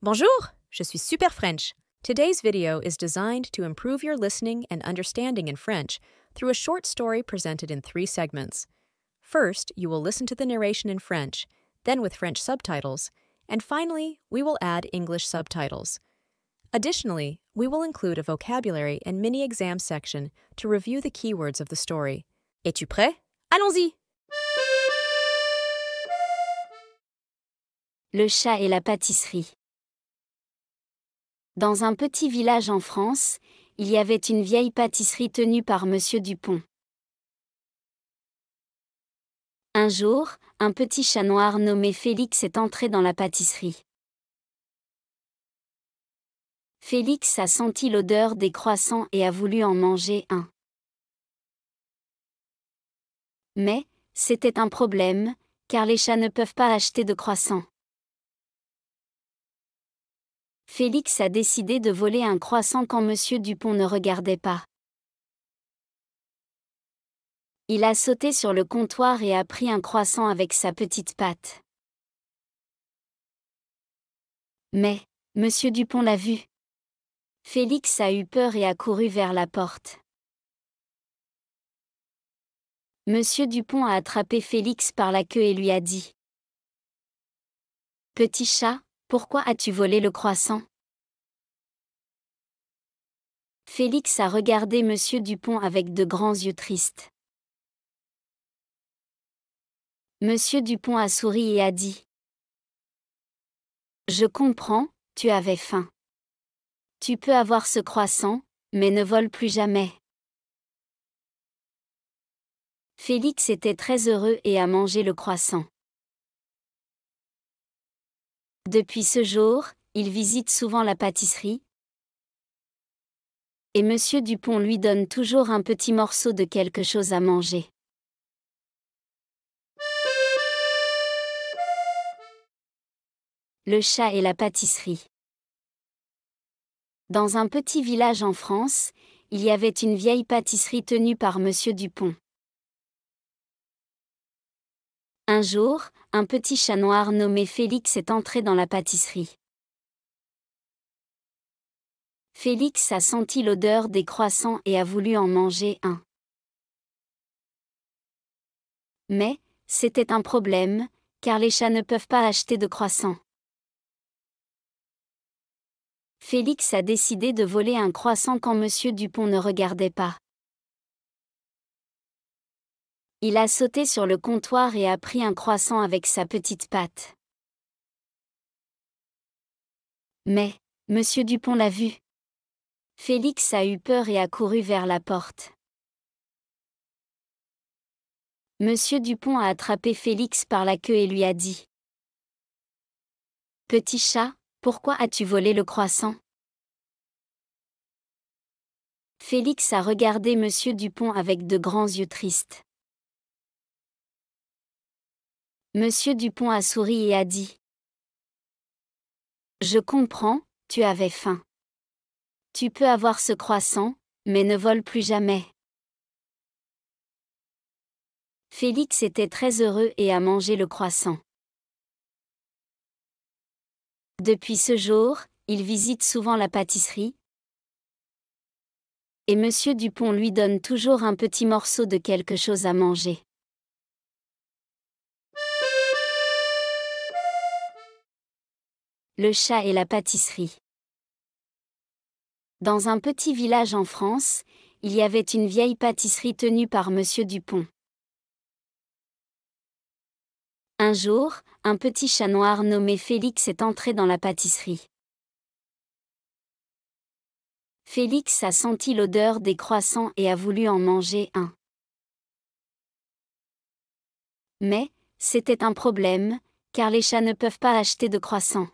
Bonjour, je suis Super French. Today's video is designed to improve your listening and understanding in French through a short story presented in 3 segments. First, you will listen to the narration in French, then with French subtitles, and finally, we will add English subtitles. Additionally, we will include a vocabulary and mini-exam section to review the keywords of the story. Es-tu prêt? Allons-y! Le chat et la pâtisserie. Dans un petit village en France, il y avait une vieille pâtisserie tenue par Monsieur Dupont. Un jour, un petit chat noir nommé Félix est entré dans la pâtisserie. Félix a senti l'odeur des croissants et a voulu en manger un. Mais, c'était un problème, car les chats ne peuvent pas acheter de croissants. Félix a décidé de voler un croissant quand Monsieur Dupont ne regardait pas. Il a sauté sur le comptoir et a pris un croissant avec sa petite patte. Mais, Monsieur Dupont l'a vu. Félix a eu peur et a couru vers la porte. Monsieur Dupont a attrapé Félix par la queue et lui a dit : « Petit chat, pourquoi as-tu volé le croissant ? » Félix a regardé Monsieur Dupont avec de grands yeux tristes. Monsieur Dupont a souri et a dit : « Je comprends, tu avais faim. Tu peux avoir ce croissant, mais ne vole plus jamais. » Félix était très heureux et a mangé le croissant. Depuis ce jour, il visite souvent la pâtisserie, et Monsieur Dupont lui donne toujours un petit morceau de quelque chose à manger. Le chat et la pâtisserie. Dans un petit village en France, il y avait une vieille pâtisserie tenue par Monsieur Dupont. Un jour, un petit chat noir nommé Félix est entré dans la pâtisserie. Félix a senti l'odeur des croissants et a voulu en manger un. Mais, c'était un problème, car les chats ne peuvent pas acheter de croissants. Félix a décidé de voler un croissant quand Monsieur Dupont ne regardait pas. Il a sauté sur le comptoir et a pris un croissant avec sa petite patte. Mais, Monsieur Dupont l'a vu. Félix a eu peur et a couru vers la porte. Monsieur Dupont a attrapé Félix par la queue et lui a dit : « Petit chat, pourquoi as-tu volé le croissant ? » Félix a regardé Monsieur Dupont avec de grands yeux tristes. Monsieur Dupont a souri et a dit : « Je comprends, tu avais faim. Tu peux avoir ce croissant, mais ne vole plus jamais. » Félix était très heureux et a mangé le croissant. Depuis ce jour, il visite souvent la pâtisserie, et Monsieur Dupont lui donne toujours un petit morceau de quelque chose à manger. Le chat et la pâtisserie. Dans un petit village en France, il y avait une vieille pâtisserie tenue par Monsieur Dupont. Un jour, un petit chat noir nommé Félix est entré dans la pâtisserie. Félix a senti l'odeur des croissants et a voulu en manger un. Mais, c'était un problème, car les chats ne peuvent pas acheter de croissants.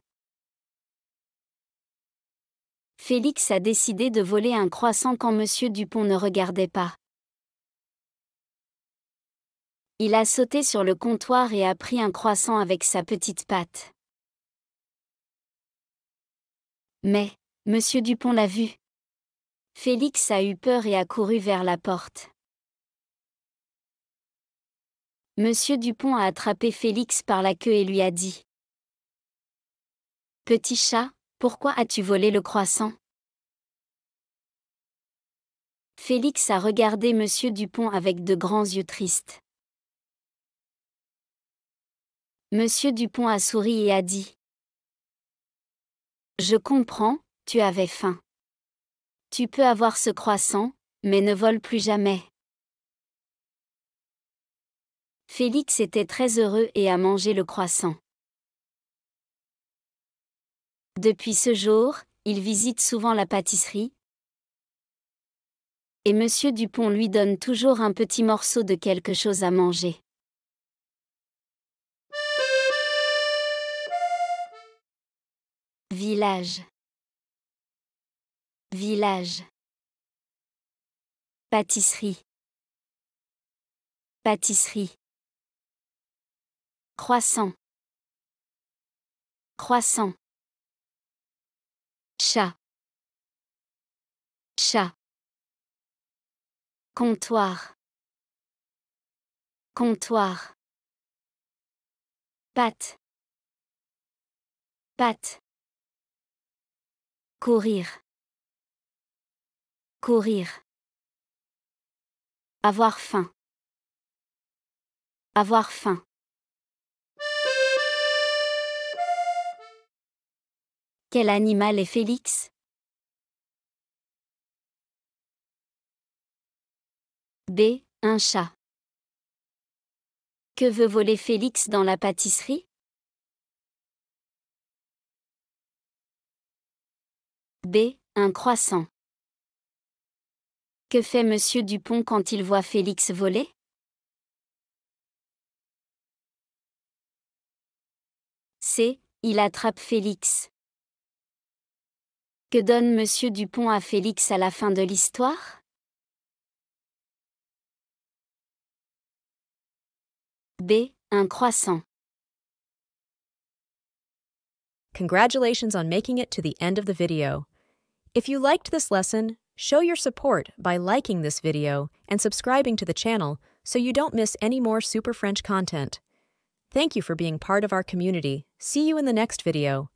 Félix a décidé de voler un croissant quand Monsieur Dupont ne regardait pas. Il a sauté sur le comptoir et a pris un croissant avec sa petite patte. Mais, Monsieur Dupont l'a vu. Félix a eu peur et a couru vers la porte. Monsieur Dupont a attrapé Félix par la queue et lui a dit : « Petit chat, Pourquoi as-tu volé le croissant? Félix a regardé Monsieur Dupont avec de grands yeux tristes. Monsieur Dupont a souri et a dit: Je comprends, tu avais faim. Tu peux avoir ce croissant, mais ne vole plus jamais. Félix était très heureux et a mangé le croissant. Depuis ce jour, il visite souvent la pâtisserie, et Monsieur Dupont lui donne toujours un petit morceau de quelque chose à manger. Village. Village. Pâtisserie. Pâtisserie. Croissant. Croissant. Chat. Chat. Comptoir. Comptoir. Pâte. Pâte. Courir. Courir. Avoir faim. Avoir faim. Quel animal est Félix? B. Un chat. Que veut voler Félix dans la pâtisserie? B. Un croissant. Que fait Monsieur Dupont quand il voit Félix voler? C. Il attrape Félix. Que donne Monsieur Dupont à Félix à la fin de l'histoire? B. Un croissant. Congratulations on making it to the end of the video. If you liked this lesson, show your support by liking this video and subscribing to the channel so you don't miss any more Super French content. Thank you for being part of our community. See you in the next video.